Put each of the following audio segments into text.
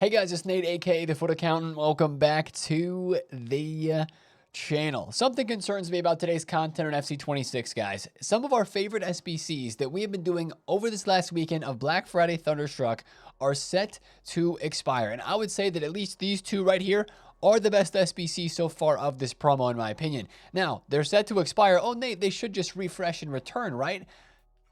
Hey guys, it's Nate, aka TheFutAccountant. Welcome back to the channel. Something concerns me about today's content on FC26, guys. Some of our favorite SBCs that we have been doing over this last weekend of Black Friday Thunderstruck are set to expire. And I would say that at least these two right here are the best SBC so far of this promo, in my opinion. Now, they're set to expire. Oh, Nate, they should just refresh and return, right?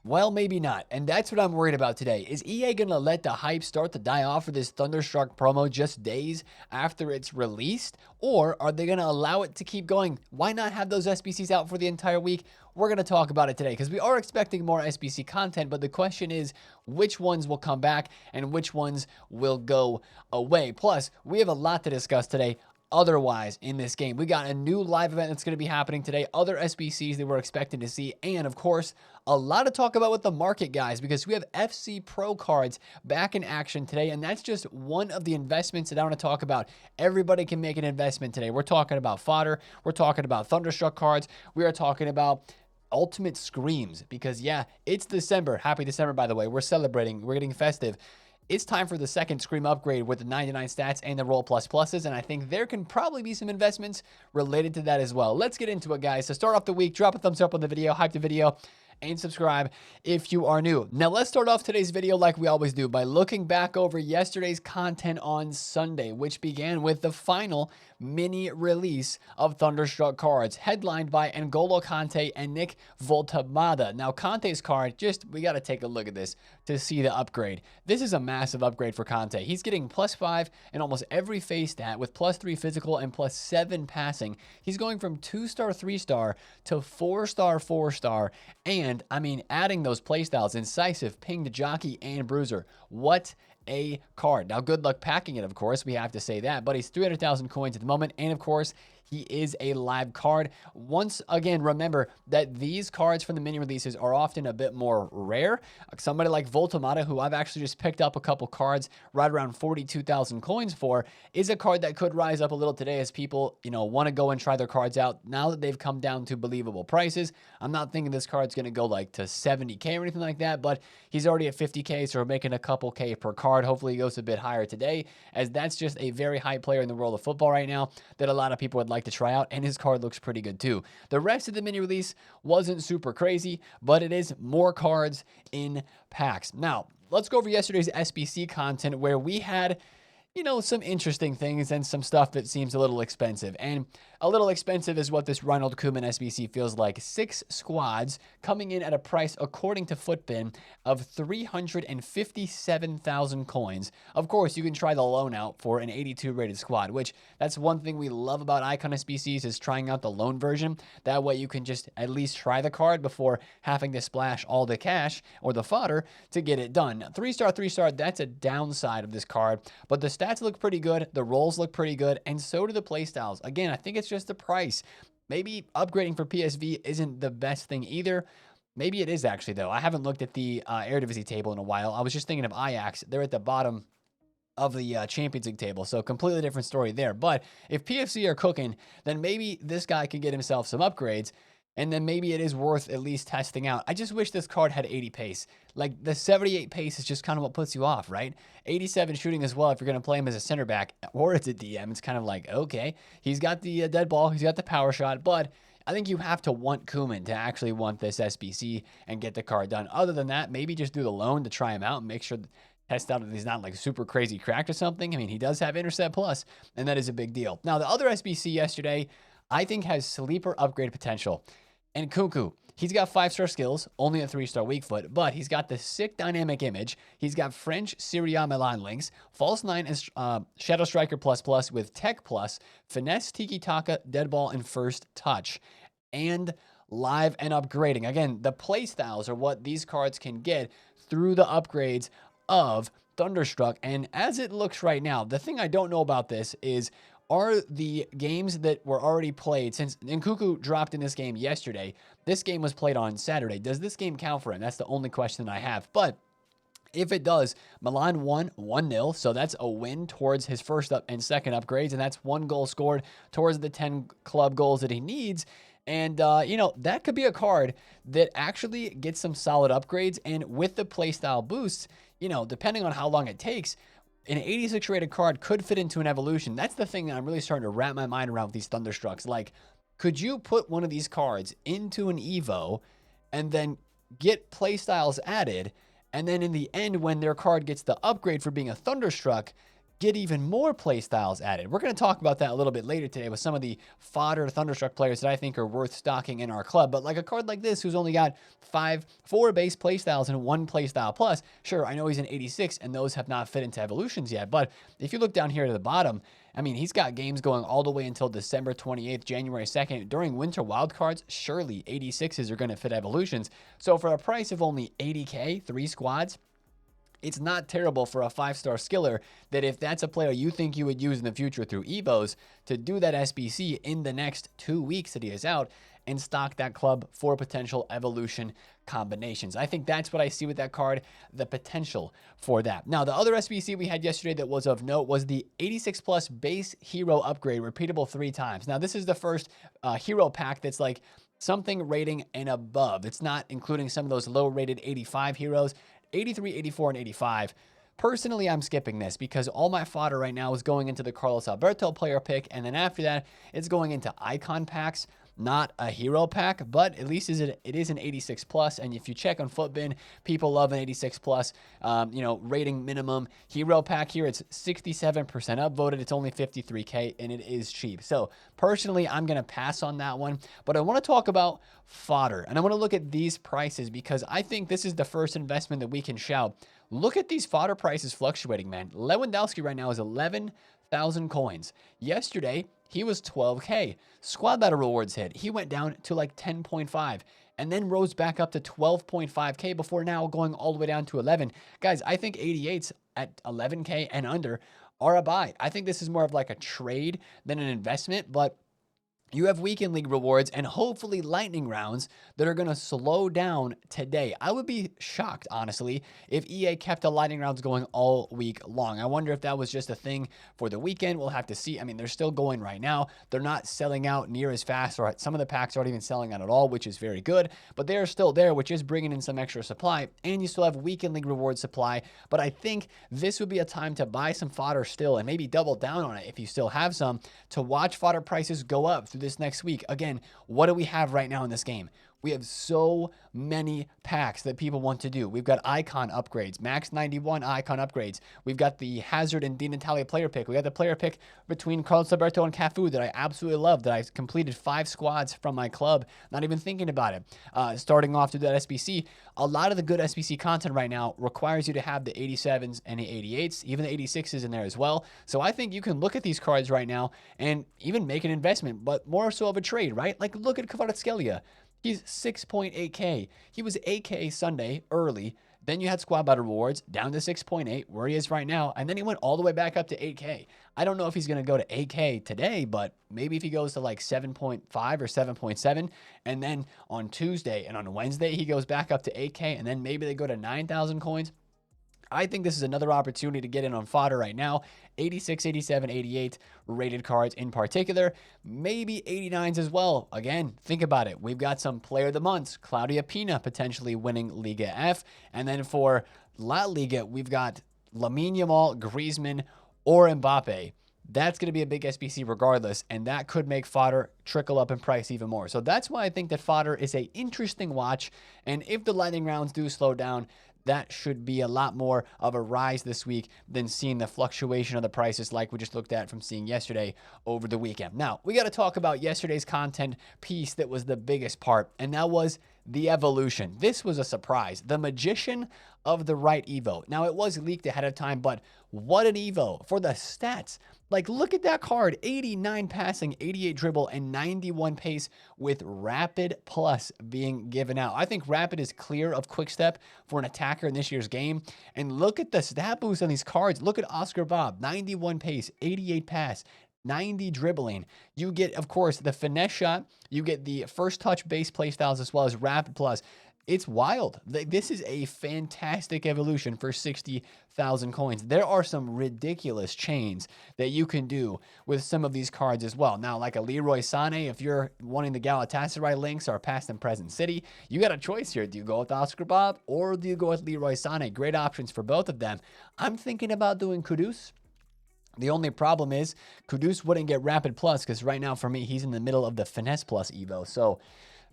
Well, maybe not. And that's what I'm worried about today. Is EA going to let the hype start to die off for this Thunderstruck promo just days after it's released? Or are they going to allow it to keep going? Why not have those SBCs out for the entire week? We're going to talk about it today because we are expecting more SBC content, but the question is which ones will come back and which ones will go away. Plus, we have a lot to discuss today. Otherwise, in this game, we got a new live event that's going to be happening today, other SBCs that we're expecting to see, and of course, a lot to talk about with the market, guys, because we have FC Pro cards back in action today, and that's just one of the investments that I want to talk about. Everybody can make an investment today. We're talking about fodder, we're talking about Thunderstruck cards, we are talking about Ultimate Screams, because yeah, it's December. Happy December, by the way. We're celebrating, we're getting festive. It's time for the second Scream upgrade with the 99 stats and the Roll Plus Pluses, and I think there can probably be some investments related to that as well. Let's get into it, guys. So start off the week, drop a thumbs up on the video, hype the video, and subscribe if you are new. Now let's start off today's video like we always do by looking back over yesterday's content on Sunday, which began with the final mini release of Thunderstruck cards, headlined by N'Golo Kante and Nick Voltamada. Now Kante's card, we got to take a look at this to see the upgrade. This is a massive upgrade for Kante. He's getting +5 in almost every face stat with +3 physical and +7 passing. He's going from 2-star, 3-star to 4-star, 4-star, and I mean, adding those playstyles, incisive, pinged, jockey, and bruiser. What a card. Now, good luck packing it, of course. We have to say that, but he's 300,000 coins at the moment, and of course, he is a live card. Once again, remember that these cards from the mini releases are often a bit more rare. Somebody like Voltamata, who I've actually just picked up a couple cards right around 42,000 coins for, is a card that could rise up a little today as people, want to go and try their cards out now that they've come down to believable prices. I'm not thinking this card's going to go like to 70K or anything like that, but he's already at 50K, so we're making a couple K per card. Hopefully he goes a bit higher today, as that's just a very high player in the world of football right now that a lot of people would like to try out, and his card looks pretty good too. The rest of the mini release wasn't super crazy, but it is more cards in packs. Now, let's go over yesterday's SBC content where we had some interesting things and some stuff that seems a little expensive. And a little expensive is what this Ronald Koeman SBC feels like. 6 squads coming in at a price, according to Footbin, of 357,000 coins. Of course, you can try the loan out for an 82 rated squad, which that's one thing we love about Icon SBCs is trying out the loan version. That way you can just at least try the card before having to splash all the cash or the fodder to get it done. 3-star, 3-star, that's a downside of this card, but the stats look pretty good, the rolls look pretty good, and so do the playstyles. Again, I think it's just the price. Maybe upgrading for PSV isn't the best thing either. Maybe it is actually, though. I haven't looked at the Eredivisie table in a while. I was just thinking of Ajax. They're at the bottom of the Champions League table, so completely different story there. But if PFC are cooking, then maybe this guy could get himself some upgrades, and then maybe it is worth at least testing out. I just wish this card had 80 pace. Like, the 78 pace is just kind of what puts you off, right? 87 shooting as well if you're going to play him as a center back or as a DM. It's kind of like, okay, he's got the dead ball, he's got the power shot, but I think you have to want Koeman to actually want this SBC and get the card done. Other than that, maybe just do the loan to try him out and make sure test out that he's not like super crazy cracked or something. I mean, he does have Intercept Plus, and that is a big deal. Now, the other SBC yesterday, I think has sleeper upgrade potential. And Cuckoo, he's got 5-star skills, only a 3-star weak foot, but he's got the sick dynamic image. He's got French Serie A Milan links, False 9 and Shadow Striker plus with Tech Plus, Finesse, Tiki Taka, Dead Ball, and First Touch. And live and upgrading. Again, the playstyles are what these cards can get through the upgrades of Thunderstruck. And as it looks right now, the thing I don't know about this is, are the games that were already played, since Nkuku dropped in this game yesterday, this game was played on Saturday. Does this game count for him? That's the only question I have. But if it does, Milan won 1-0, so that's a win towards his first and second upgrades, and that's 1 goal scored towards the 10 club goals that he needs. And, that could be a card that actually gets some solid upgrades, and with the playstyle boosts, depending on how long it takes, an 86 rated card could fit into an evolution. That's the thing that I'm really starting to wrap my mind around with these Thunderstrucks. Like, could you put one of these cards into an Evo and then get playstyles added, and then in the end, when their card gets the upgrade for being a Thunderstruck, get even more playstyles added? We're going to talk about that a little bit later today with some of the fodder Thunderstruck players that I think are worth stocking in our club. But like a card like this, who's only got 4 base playstyles and 1 playstyle plus, sure, I know he's an 86 and those have not fit into evolutions yet. But if you look down here to the bottom, I mean, he's got games going all the way until December 28th, January 2nd. During winter wildcards, surely 86s are going to fit evolutions. So for a price of only 80K, 3 squads, it's not terrible for a 5-star skiller that if that's a player you think you would use in the future through Evos to do that SBC in the next 2 weeks that he is out and stock that club for potential evolution combinations. I think that's what I see with that card, the potential for that. Now, the other SBC we had yesterday that was of note was the 86 plus base hero upgrade, repeatable 3 times. Now, this is the first hero pack that's like something rating and above. It's not including some of those low rated 85 heroes. 83, 84, and 85. Personally, I'm skipping this because all my fodder right now is going into the Carlos Alberto player pick, and then after that, it's going into icon packs, not a hero pack, but at least it is an 86 plus. And if you check on Footbin, people love an 86 plus, rating minimum hero pack here. It's 67% upvoted. It's only 53K and it is cheap. So personally, I'm going to pass on that one, but I want to talk about fodder and I want to look at these prices because I think this is the first investment that we can shout. Look at these fodder prices fluctuating, man. Lewandowski right now is 11,000 coins. Yesterday, he was 12K. Squad battle rewards hit. He went down to like 10.5 and then rose back up to 12.5K before now going all the way down to 11. Guys, I think 88s at 11K and under are a buy. I think this is more of like a trade than an investment, but you have weekend league rewards and hopefully lightning rounds that are going to slow down today. I would be shocked, honestly, if EA kept the lightning rounds going all week long. I wonder if that was just a thing for the weekend. We'll have to see. I mean, they're still going right now. They're not selling out near as fast, or some of the packs aren't even selling out at all, which is very good, but they're still there, which is bringing in some extra supply, and you still have weekend league reward supply. But I think this would be a time to buy some fodder still and maybe double down on it if you still have some, to watch fodder prices go up through this next week. Again, what do we have right now in this game? We have so many packs that people want to do. We've got icon upgrades, max 91 icon upgrades. We've got the Hazard and Di Natale player pick. We got the player pick between Carlos Alberto and Cafu that I absolutely love, that I completed 5 squads from my club, not even thinking about it. Starting off to that SBC, a lot of the good SBC content right now requires you to have the 87s and the 88s, even the 86s in there as well. So I think you can look at these cards right now and even make an investment, but more so of a trade, right? Like look at Kvaratskhelia. He's 6.8K. He was 8K Sunday early. Then you had squad battle rewards down to 6.8, where he is right now. And then he went all the way back up to 8K. I don't know if he's going to go to 8K today, but maybe if he goes to like 7.5 or 7.7, and then on Tuesday and on Wednesday, he goes back up to 8K, and then maybe they go to 9,000 coins. I think this is another opportunity to get in on fodder right now. 86, 87, 88 rated cards in particular. Maybe 89s as well. Again, think about it. We've got some player of the months. Claudia Pina potentially winning Liga F. And then for La Liga, we've got Lamine Yamal, Griezmann, or Mbappe. That's going to be a big SBC regardless, and that could make fodder trickle up in price even more. So that's why I think that fodder is an interesting watch. And if the lightning rounds do slow down, that should be a lot more of a rise this week than seeing the fluctuation of the prices like we just looked at from seeing yesterday over the weekend. Now, we got to talk about yesterday's content piece that was the biggest part, and that was the evolution. This was a surprise. The Magician of the Right Evo. Now, it was leaked ahead of time, but what an Evo for the stats. Like, look at that card. 89 passing, 88 dribble, and 91 pace with Rapid Plus being given out. I think Rapid is clear of Quick Step for an attacker in this year's game. And look at the stat boost on these cards. Look at Oscar Bob, 91 pace, 88 pass, 90 dribbling. You get, of course, the finesse shot. You get the first touch base play styles as well as Rapid Plus. It's wild. This is a fantastic evolution for 60,000 coins. There are some ridiculous chains that you can do with some of these cards as well. Now, like a Leroy Sané, if you're wanting the Galatasaray links or past and present city, you got a choice here. Do you go with Oscar Bob or do you go with Leroy Sané? Great options for both of them. I'm thinking about doing Kudus. The only problem is Kudus wouldn't get Rapid Plus because right now for me, he's in the middle of the Finesse Plus Evo. So,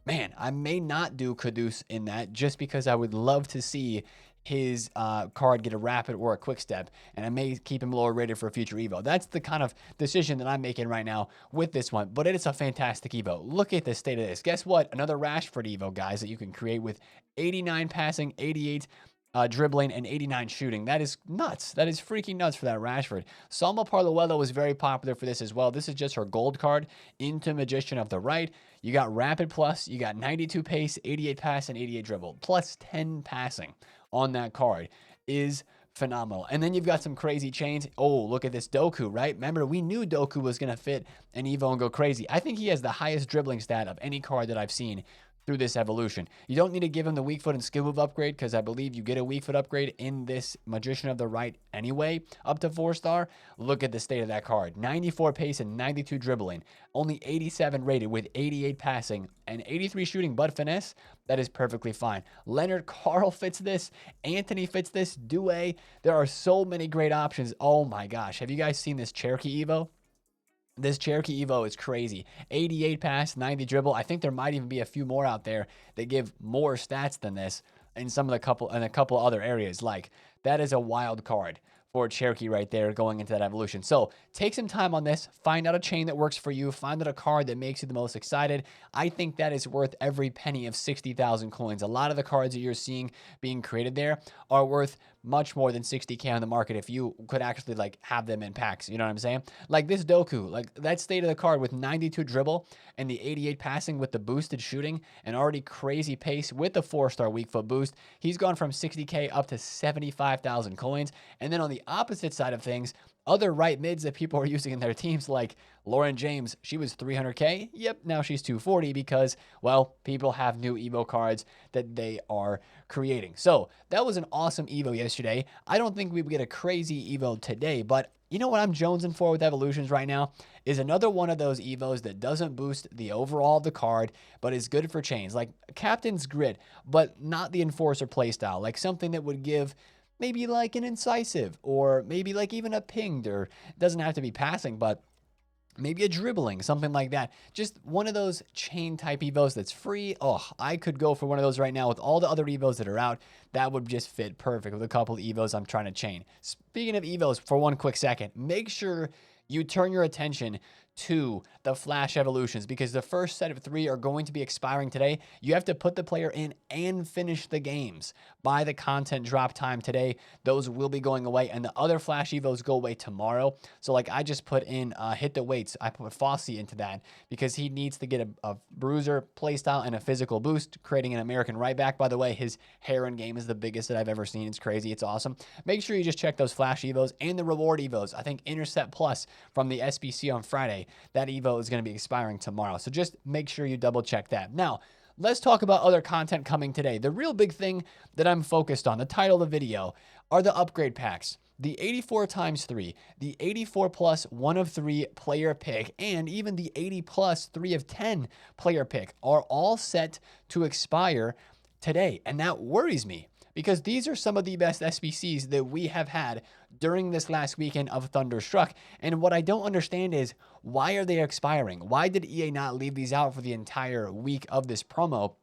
man, I may not do Kudus in that just because I would love to see his card get a Rapid or a Quick Step, and I may keep him lower rated for a future Evo. That's the kind of decision that I'm making right now with this one, but it is a fantastic Evo. Look at the state of this. Guess what? Another Rashford Evo, guys, that you can create with 89 passing, 88 dribbling, and 89 shooting. That is nuts. That is freaking nuts for that Rashford. Salma Parluelo was very popular for this as well. This is just her gold card into Magician of the Right. You got Rapid Plus, you got 92 pace, 88 pass, and 88 dribble, plus 10 passing on that card is phenomenal. And then you've got some crazy chains. Oh, look at this Doku, right? Remember, we knew Doku was going to fit an Evo and go crazy. I think he has the highest dribbling stat of any card that I've seen through this evolution. You don't need to give him the weak foot and skill move upgrade because I believe you get a weak foot upgrade in this Magician of the Right anyway, up to 4-star. Look at the state of that card. 94 pace and 92 dribbling. Only 87 rated with 88 passing and 83 shooting, but finesse. That is perfectly fine. Leonard Carl fits this. Anthony fits this. Due. There are so many great options. Oh my gosh. Have you guys seen this Cherokee Evo? This Cherokee Evo is crazy. 88 pass, 90 dribble. I think there might even be a few more out there that give more stats than this in a couple other areas. Like, that is a wild card for Cherokee right there going into that evolution. So take some time on this. Find out a chain that works for you. Find out a card that makes you the most excited. I think that is worth every penny of 60,000 coins. A lot of the cards that you're seeing being created there are worth much more than 60K on the market if you could actually like have them in packs. You know what I'm saying? Like this Doku, like that state of the card with 92 dribble and the 88 passing with the boosted shooting and already crazy pace with the 4-star weak foot boost. He's gone from 60K up to 75,000 coins. And then on the opposite side of things, other right mids that people are using in their teams, like Lauren James, she was 300K. Yep, now she's 240 because, well, people have new Evo cards that they are creating. So that was an awesome Evo yesterday. I don't think we would get a crazy Evo today, but you know what I'm jonesing for with Evolutions right now is another one of those Evos that doesn't boost the overall of the card, but is good for chains. Like Captain's Grid, but not the Enforcer playstyle. Like something that would give maybe like an incisive or maybe like even a pinged, or it doesn't have to be passing, but maybe a dribbling, something like that. Just one of those chain type Evos that's free. Oh, I could go for one of those right now with all the other Evos that are out. That would just fit perfect with a couple of Evos I'm trying to chain. Speaking of Evos, for one quick second, make sure you turn your attention to the Flash Evolutions because the first set of 3 are going to be expiring today. You have to put the player in and finish the games by the content drop time today. Those will be going away, and the other Flash Evos go away tomorrow. So like I just put in Hit the Weights. I put Fossey into that because he needs to get a bruiser playstyle and a physical boost, creating an American right back. By the way, his Heron game is the biggest that I've ever seen. It's crazy. It's awesome. Make sure you just check those Flash Evos and the Reward Evos. I think Intercept Plus from the SBC on Friday. That Evo is going to be expiring tomorrow. So just make sure you double check that. Now, let's talk about other content coming today. The real big thing that I'm focused on, the title of the video, are the upgrade packs. The 84 times 3, the 84 plus 1 of 3 player pick, and even the 80 plus 3 of 10 player pick are all set to expire today. And that worries me because these are some of the best SBCs that we have had during this last weekend of Thunderstruck. And what I don't understand is, why are they expiring? Why did EA not leave these out for the entire week of this promo?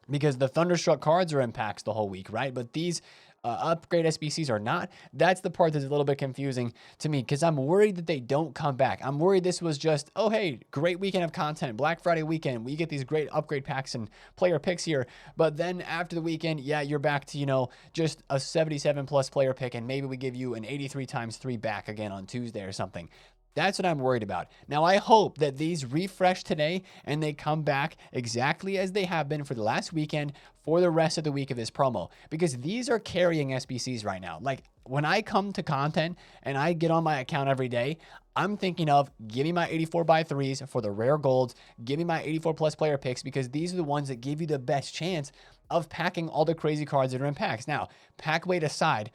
Because the Thunderstruck cards are in packs the whole week, right? But these upgrade SBCs are not. That's the part that's a little bit confusing to me because I'm worried that they don't come back. I'm worried this was just, oh, hey, great weekend of content, Black Friday weekend. We get these great upgrade packs and player picks here. But then after the weekend, yeah, you're back to, you know, just a 77 plus player pick. And maybe we give you an 83 times 3 back again on Tuesday or something. That's what I'm worried about. Now, I hope that these refresh today and they come back exactly as they have been for the last weekend for the rest of the week of this promo, because these are carrying SBCs right now. Like when I come to content and I get on my account every day, I'm thinking of give me my 84 by 3s for the rare golds, give me my 84 plus player picks, because these are the ones that give you the best chance of packing all the crazy cards that are in packs. Now, pack weight aside,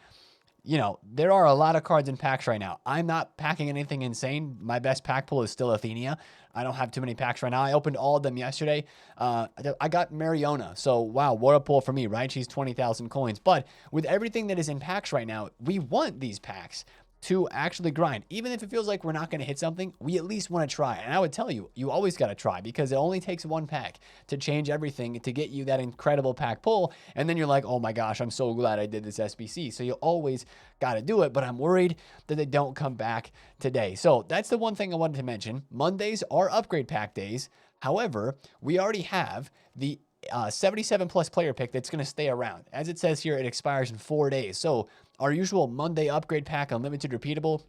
there are a lot of cards in packs right now. I'm not packing anything insane. My best pack pull is still Athenia. I don't have too many packs right now. I opened all of them yesterday. I got Mariona. So, wow, what a pull for me, right? She's 20,000 coins. But with everything that is in packs right now, we want these packs to actually grind. Even if it feels like we're not going to hit something, we at least want to try. And I would tell you, you always got to try, because it only takes one pack to change everything to get you that incredible pack pull. And then you're like, oh my gosh, I'm so glad I did this SBC. So you always got to do it. But I'm worried that they don't come back today. So that's the one thing I wanted to mention. Mondays are upgrade pack days. However, we already have the 77 plus player pick that's going to stay around. As it says here, it expires in 4 days. So our usual Monday upgrade pack, unlimited repeatable,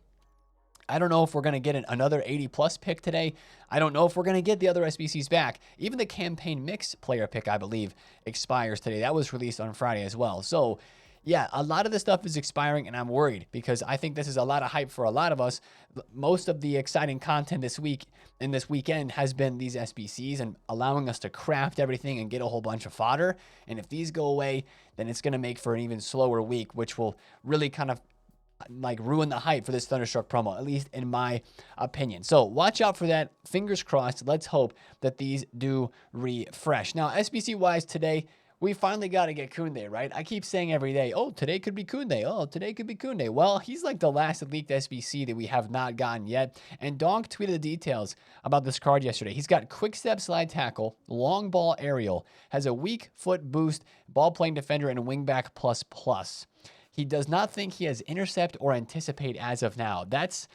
I don't know if we're going to get another 80 plus pick today. I don't know if we're going to get the other SBCs back. Even the campaign mix player pick, I believe, expires today. That was released on Friday as well. So yeah, a lot of this stuff is expiring, and I'm worried because I think this is a lot of hype for a lot of us. Most of the exciting content this week and this weekend has been these SBCs and allowing us to craft everything and get a whole bunch of fodder. And if these go away, then it's going to make for an even slower week, which will really kind of like ruin the hype for this Thunderstruck promo, at least in my opinion. So watch out for that. Fingers crossed. Let's hope that these do refresh. Now, SBC wise today, we finally got to get Kunde, right? I keep saying every day, oh, today could be Kunde. Oh, today could be Kunde. Well, he's like the last leaked SBC that we have not gotten yet. And Donk tweeted the details about this card yesterday. He's got quick step slide tackle, long ball aerial, has a weak foot boost, ball playing defender, and wingback plus. He does not think he has intercept or anticipate as of now. That's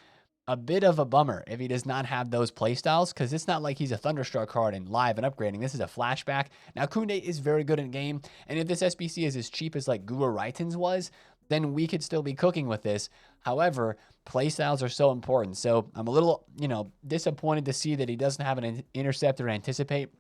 a bit of a bummer if he does not have those playstyles, because it's not like he's a Thunderstruck card and live and upgrading. This is a flashback. Now, Kunde is very good in game, and if this SBC is as cheap as like Guru Raitan's was, then we could still be cooking with this. However, playstyles are so important. So I'm a little, disappointed to see that he doesn't have an intercept or anticipate.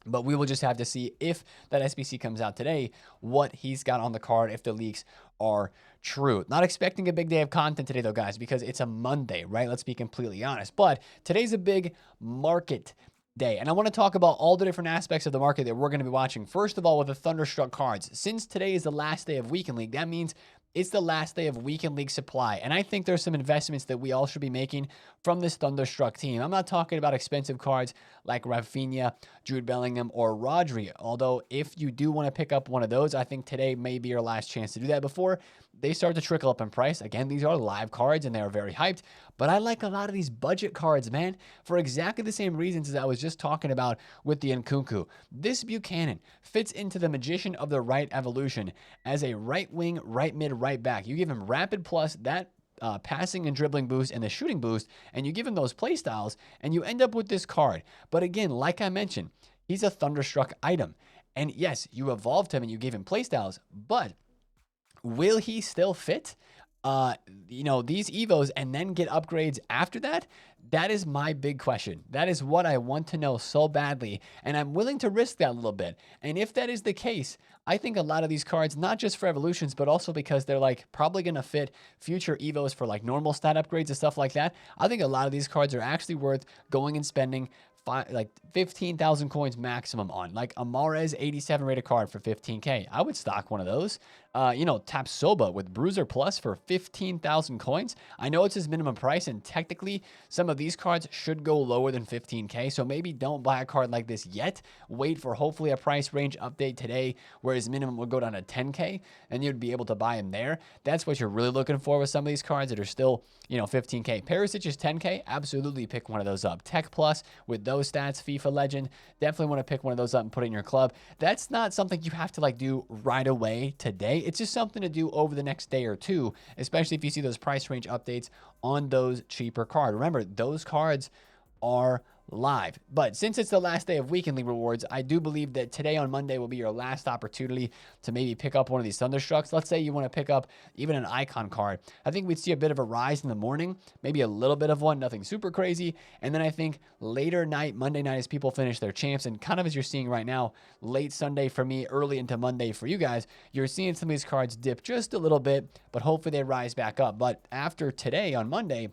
But we will just have to see if that SBC comes out today, what he's got on the card, if the leaks are true. Not expecting a big day of content today, though, guys, because it's a Monday, right? Let's be completely honest. But today's a big market day, and I want to talk about all the different aspects of the market that we're going to be watching. First of all, with the Thunderstruck cards. Since today is the last day of Weekend League, that means it's the last day of Weekend League supply. And I think there's some investments that we all should be making from this Thunderstruck team. I'm not talking about expensive cards like Rafinha, Jude Bellingham, or Rodri. Although if you do want to pick up one of those, I think today may be your last chance to do that before they start to trickle up in price. Again, these are live cards and they are very hyped. But I like a lot of these budget cards, man, for exactly the same reasons as I was just talking about with the Nkunku. This Buchanan fits into the Magician of the Right evolution as a right wing, right mid, right back. You give him rapid plus that passing and dribbling boost and the shooting boost, and you give him those play styles, and you end up with this card. But again, like I mentioned, he's a Thunderstruck item. And yes, you evolved him and you gave him play styles, but will he still fit these Evos and then get upgrades after that? That is my big question. That is what I want to know so badly, and I'm willing to risk that a little bit. And if that is the case, I think a lot of these cards, not just for evolutions, but also because they're like probably going to fit future Evos for like normal stat upgrades and stuff like that, I think a lot of these cards are actually worth going and spending 15,000 coins maximum on. Like a Mahrez 87 rated card for 15K. I would stock one of those. Tapsoba with Bruiser Plus for 15,000 coins. I know it's his minimum price, and technically some of these cards should go lower than 15K. So maybe don't buy a card like this yet. Wait for hopefully a price range update today where his minimum would go down to 10K and you'd be able to buy him there. That's what you're really looking for with some of these cards that are still, 15K. Perisic is 10K. Absolutely pick one of those up. Tech Plus with those stats, FIFA Legend. Definitely want to pick one of those up and put it in your club. That's not something you have to do right away today. It's just something to do over the next day or two, especially if you see those price range updates on those cheaper cards. Remember, those cards are live. But since it's the last day of Weekend League rewards, I do believe that today on Monday will be your last opportunity to maybe pick up one of these Thunderstrucks. Let's say you want to pick up even an icon card. I think we'd see a bit of a rise in the morning, maybe a little bit of one, nothing super crazy. And then I think later night, Monday night, as people finish their champs, and kind of as you're seeing right now, late Sunday for me, early into Monday for you guys, you're seeing some of these cards dip just a little bit, but hopefully they rise back up. But after today on Monday,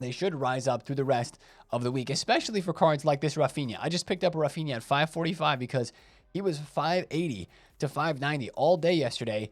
they should rise up through the rest of the week, especially for cards like this Rafinha. I just picked up a Rafinha at 545 because He was 580 to 590 all day yesterday.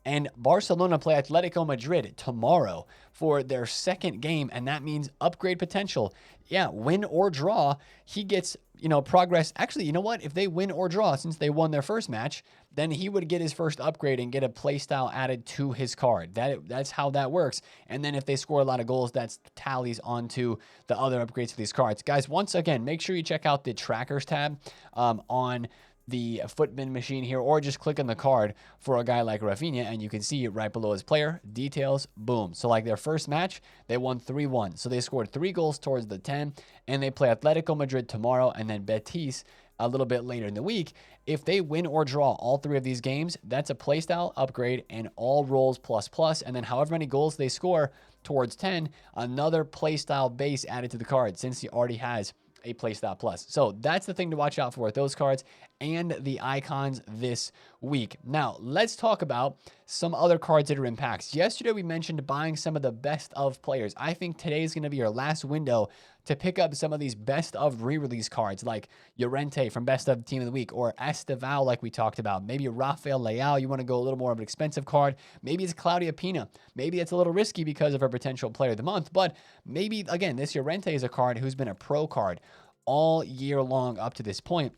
And Barcelona play Atletico Madrid tomorrow for their second game, and that means upgrade potential. Yeah, win or draw, he gets, progress. Actually, you know what? If they win or draw, since they won their first match, then he would get his first upgrade and get a playstyle added to his card. That's how that works. And then if they score a lot of goals, that tallies onto the other upgrades for these cards. Guys, once again, make sure you check out the trackers tab on the footman machine here, or just click on the card for a guy like Rafinha, and you can see it right below his player details. Boom. So like their first match, they won 3-1. So they scored 3 goals towards the 10, and they play Atletico Madrid tomorrow and then Betis a little bit later in the week. If they win or draw all 3 of these games, that's a playstyle upgrade and all rolls plus, and then however many goals they score towards 10, another playstyle base added to the card, since he already has a playstyle plus. So that's the thing to watch out for with those cards and the icons this week. Now, let's talk about some other cards that are in packs. Yesterday, we mentioned buying some of the best of players. I think today is going to be your last window to pick up some of these best of re-release cards like Llorente from best of team of the week, or Estevao like we talked about. Maybe Rafael Leao, you want to go a little more of an expensive card. Maybe it's Claudia Pina. Maybe it's a little risky because of her potential player of the month, but maybe, again, this Llorente is a card who's been a pro card all year long up to this point.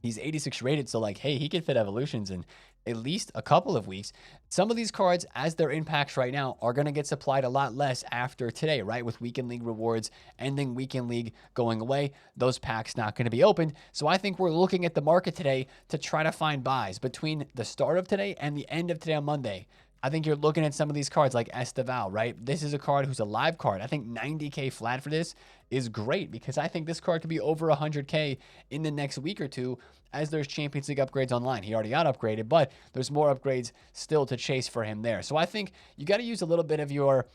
He's 86 rated, so like, hey, he can fit evolutions in at least a couple of weeks. Some of these cards, as they're in packs right now, are going to get supplied a lot less after today, right? With Weekend League rewards ending, Weekend League going away, those packs not going to be opened. So I think we're looking at the market today to try to find buys between the start of today and the end of today on Monday. I think you're looking at some of these cards like Estevao, right? This is a card who's a live card. I think 90K flat for this is great, because I think this card could be over 100K in the next week or two as there's Champions League upgrades online. He already got upgraded, but there's more upgrades still to chase for him there. So I think you got to use a little bit of your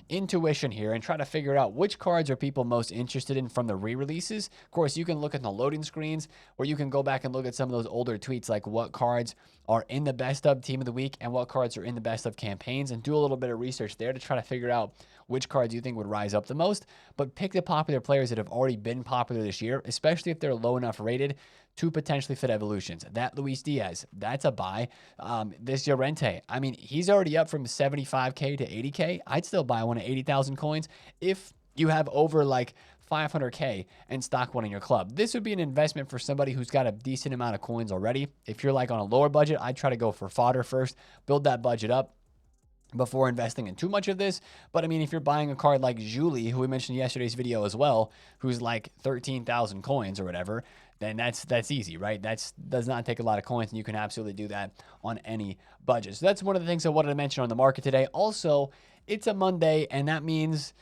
intuition here and try to figure out which cards are people most interested in from the re-releases. Of course, you can look at the loading screens, or you can go back and look at some of those older tweets, like what cards are in the best of team of the week and what cards are in the best of campaigns, and do a little bit of research there to try to figure out which cards you think would rise up the most. But pick the popular players that have already been popular this year, especially if they're low enough rated to potentially fit evolutions. That Luis Diaz, that's a buy. This Llorente, I mean, he's already up from 75K to 80K. I'd still buy one at 80,000 coins if you have over like 500K and stock one in your club. This would be an investment for somebody who's got a decent amount of coins already. If you're like on a lower budget, I'd try to go for fodder first, build that budget up before investing in too much of this. But I mean, if you're buying a card like Julie, who we mentioned in yesterday's video as well, who's like 13,000 coins or whatever, then that's easy, right? That does not take a lot of coins, and you can absolutely do that on any budget. So that's one of the things I wanted to mention on the market today. Also, it's a Monday, and that means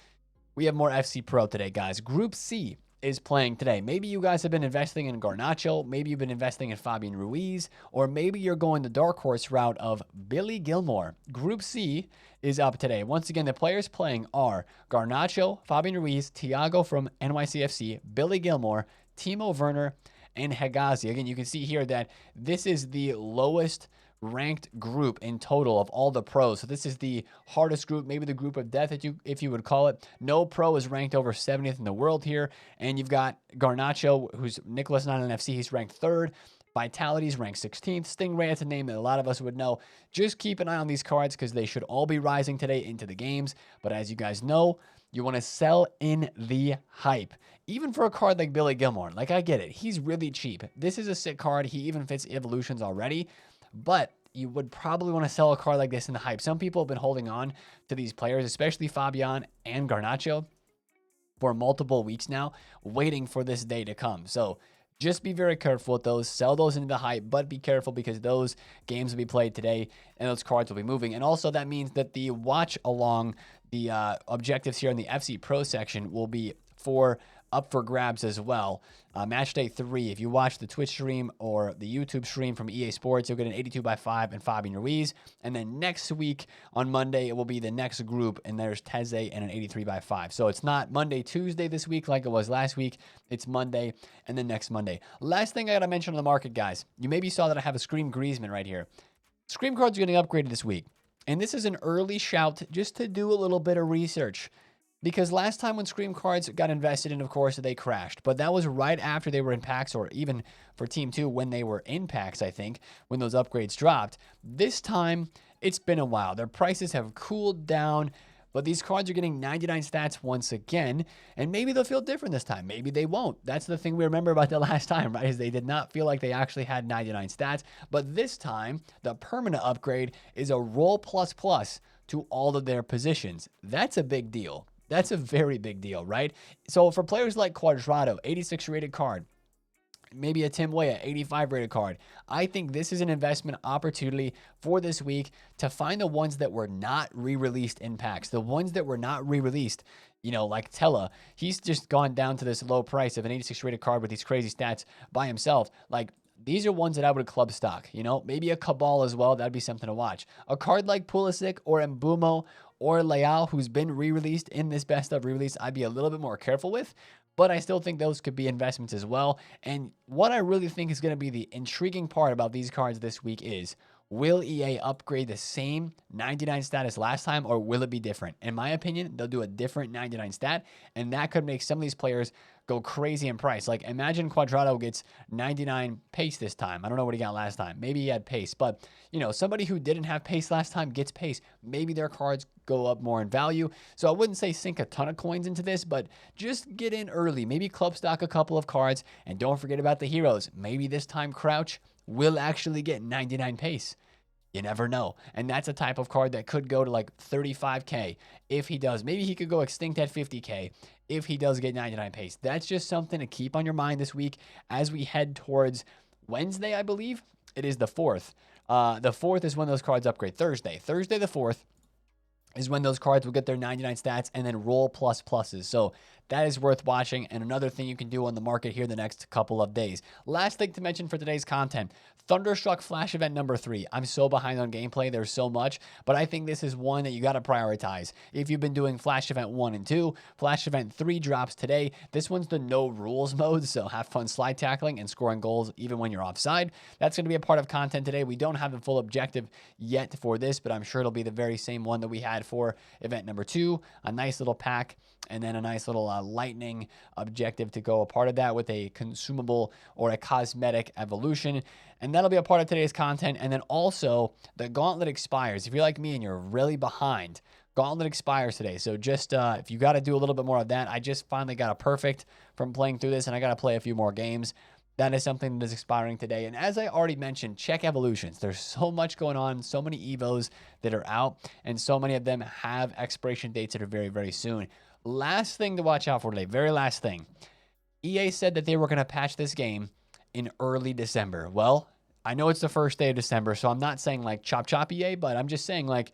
we have more FC Pro today, guys. Group C is playing today. Maybe you guys have been investing in Garnacho. Maybe you've been investing in Fabian Ruiz, or maybe you're going the dark horse route of Billy Gilmore. Group C is up today. Once again, the players playing are Garnacho, Fabian Ruiz, Thiago from NYCFC, Billy Gilmore, Timo Werner, and Hegazi. Again, you can see here that this is the lowest ranked group in total of all the pros. So this is the hardest group, maybe the group of death, if you would call it. No pro is ranked over 70th in the world here. And you've got Garnacho, who's Nicholas 9 FC. He's ranked 3rd. Vitality's ranked 16th. Stingray, that's a name that a lot of us would know. Just keep an eye on these cards because they should all be rising today into the games. But as you guys know, you want to sell in the hype. Even for a card like Billy Gilmore, like, I get it. He's really cheap. This is a sick card. He even fits evolutions already. But you would probably want to sell a card like this in the hype. Some people have been holding on to these players, especially Fabian and Garnacho, for multiple weeks now, waiting for this day to come. So just be very careful with those. Sell those into the hype, but be careful because those games will be played today and those cards will be moving. And also that means that the watch along the objectives here in the FC Pro section will be up for grabs as well. Match day 3, if you watch the Twitch stream or the YouTube stream from EA Sports, you'll get an 82x5 and Fabian Ruiz. And then next week on Monday, it will be the next group, and there's Teze and an 83x5. So it's not Monday, Tuesday this week like it was last week. It's Monday and then next Monday. Last thing I got to mention on the market, guys. You maybe saw that I have a Scream Griezmann right here. Scream cards are getting upgraded this week. And this is an early shout just to do a little bit of research. Because last time when Scream cards got invested in, of course, they crashed. But that was right after they were in packs, or even for Team 2 when they were in packs, I think, when those upgrades dropped. This time, it's been a while. Their prices have cooled down, but these cards are getting 99 stats once again, and maybe they'll feel different this time. Maybe they won't. That's the thing we remember about the last time, right? Is they did not feel like they actually had 99 stats. But this time, the permanent upgrade is a roll plus plus to all of their positions. That's a big deal. That's a very big deal, right? So for players like Quadrado, 86 rated card, maybe a Tim Weah, 85 rated card, I think this is an investment opportunity for this week to find the ones that were not re-released in packs. The ones that were not re-released, you know, like Tella, he's just gone down to this low price of an 86 rated card with these crazy stats by himself. Like, these are ones that I would club stock, you know, maybe a Cabal as well. That'd be something to watch. A card like Pulisic or Mbumo or Leao, who's been re-released in this best of re-release, I'd be a little bit more careful with, but I still think those could be investments as well. And what I really think is going to be the intriguing part about these cards this week is, will EA upgrade the same 99 stat as last time, or will it be different? In my opinion, they'll do a different 99 stat, and that could make some of these players go crazy in price. Like, imagine Quadrado gets 99 pace this time. I don't know what he got last time. Maybe he had pace, but, you know, somebody who didn't have pace last time gets pace. Maybe their cards go up more in value. So I wouldn't say sink a ton of coins into this, but just get in early. Maybe club stock a couple of cards, and don't forget about the heroes. Maybe this time Crouch will actually get 99 pace. You never know. And that's a type of card that could go to like 35K if he does. Maybe he could go extinct at 50K if he does get 99 pace. That's just something to keep on your mind this week as we head towards Wednesday, I believe. It is the 4th. The 4th is when those cards upgrade. Thursday the 4th is when those cards will get their 99 stats and then roll plus pluses. So that is worth watching, and another thing you can do on the market here the next couple of days. Last thing to mention for today's content, Thunderstruck Flash Event number 3. I'm so behind on gameplay. There's so much, but I think this is one that you got to prioritize. If you've been doing Flash Event 1 and 2, Flash Event 3 drops today. This one's the no rules mode, so have fun slide tackling and scoring goals even when you're offside. That's going to be a part of content today. We don't have the full objective yet for this, but I'm sure it'll be the very same one that we had for Event number 2. A nice little pack, and then a nice little lightning objective to go a part of that with a consumable or a cosmetic evolution. And that'll be a part of today's content. And then also the gauntlet expires. If you're like me and you're really behind, gauntlet expires today. So just if you got to do a little bit more of that, I just finally got a perfect from playing through this, and I got to play a few more games. That is something that is expiring today. And as I already mentioned, check evolutions. There's so much going on, so many Evos that are out, and so many of them have expiration dates that are very, very soon. Last thing to watch out for today, very last thing. EA said that they were going to patch this game in early December. Well, I know it's the first day of December, so I'm not saying like chop chop EA, but I'm just saying like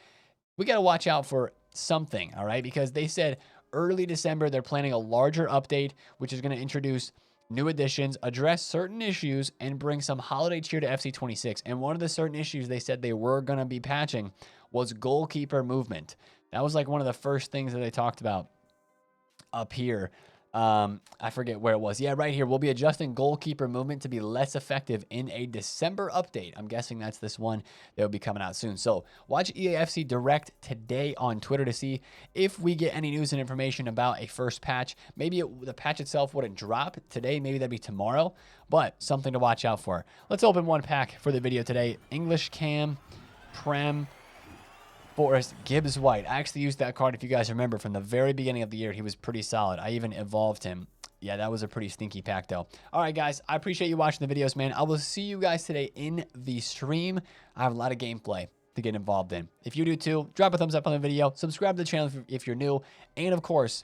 we got to watch out for something, all right? Because they said early December they're planning a larger update, which is going to introduce new additions, address certain issues, and bring some holiday cheer to FC26. And one of the certain issues they said they were going to be patching was goalkeeper movement. That was like one of the first things that they talked about up here. I forget where it was. Yeah, right here. We'll be adjusting goalkeeper movement to be less effective in a December update. I'm guessing that's this one that will be coming out soon. So watch EAFC Direct today on Twitter to see if we get any news and information about a first patch. Maybe the patch itself wouldn't drop today. Maybe that'd be tomorrow, but something to watch out for. Let's open one pack for the video today. English Cam, Prem, Forrest, Gibbs White. I actually used that card, if you guys remember, from the very beginning of the year. He was pretty solid. I even evolved him. Yeah, that was a pretty stinky pack, though. All right, guys, I appreciate you watching the videos, man. I will see you guys today in the stream. I have a lot of gameplay to get involved in. If you do, too, drop a thumbs up on the video. Subscribe to the channel if you're new. And, of course,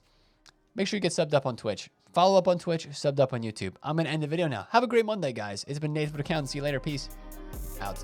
make sure you get subbed up on Twitch. Follow up on Twitch, subbed up on YouTube. I'm going to end the video now. Have a great Monday, guys. It's been TheFutAccountant. See you later. Peace out.